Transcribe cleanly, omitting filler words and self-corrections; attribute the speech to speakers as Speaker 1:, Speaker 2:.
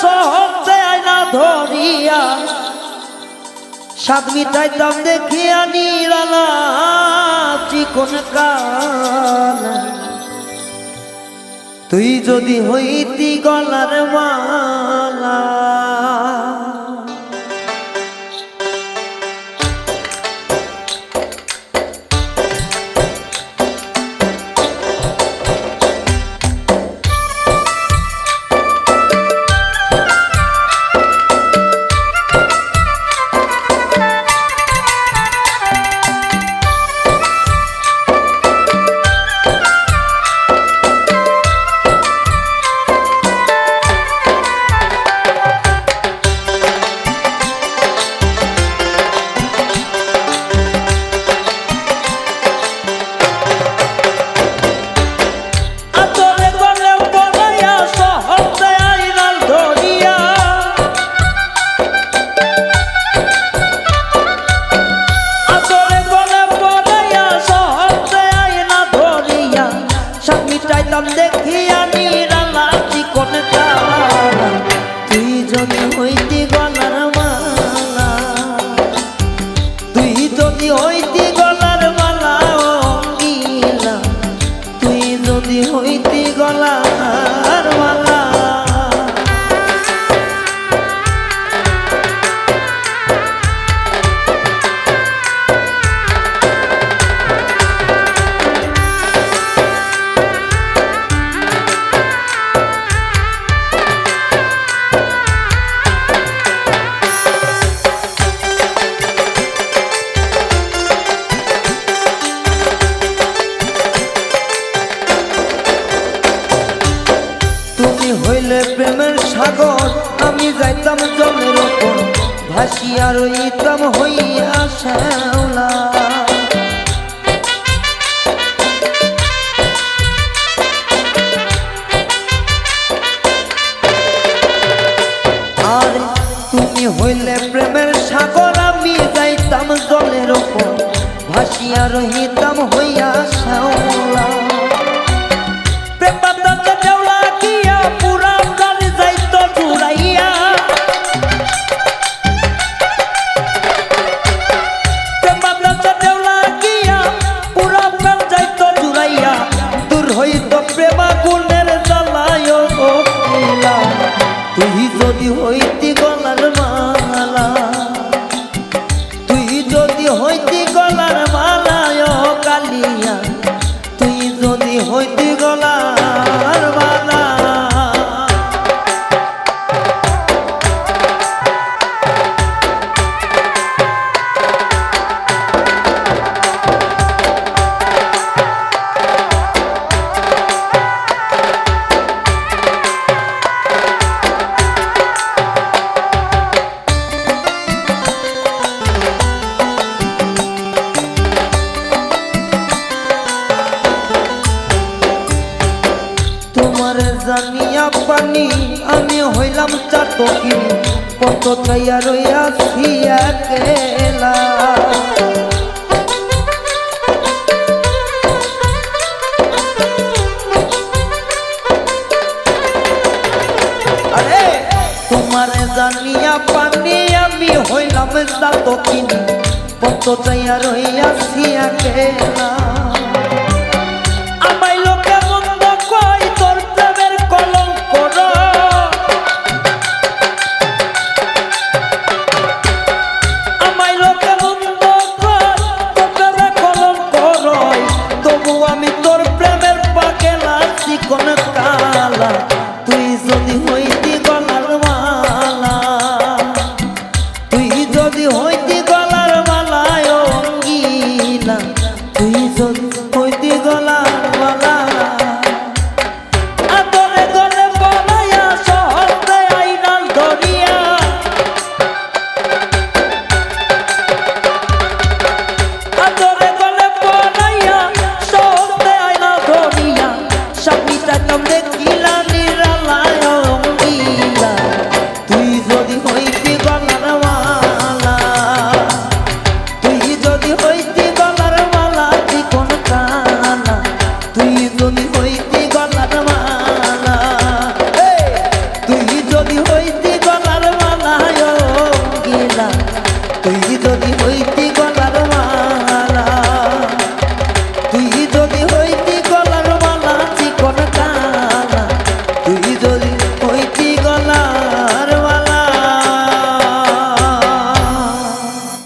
Speaker 1: সহজে আয়না ধরিয়া স্বাদ মিটাইতাম দেখিয়া নিরালা চিকন কালা তুই যদি হইতি গলার মালা দেখিয়া নিরালা চিকন কালা তুই যদি হইতি গলার মালা তুই যদি হইতি গলার মালা নীলা তুই যদি হইতি গলার মালা হইলে প্রেমের সাগর আমি যাইতাম জলের ওপর ভাসিয়া রইতাম হইয়া শ্যাওলা আর তুমি হইলে প্রেমের সাগর আমি যাইতাম জলের ওপর ভাসিয়া রইতাম হইয়া শ্যাওলা তুই যদি হইতি গলার মালা তুই যদি হইতি গলার মালা কালিয়া তুই যদি হইতি গলার মালা জানিয়া পানি আমি হইলাম চাটকি কত চাইয়া রইয়াছি একলা আরে তোমার জানিয়া পানি আমি হইলাম চাটকি কত চাইয়া রইয়াছি একলা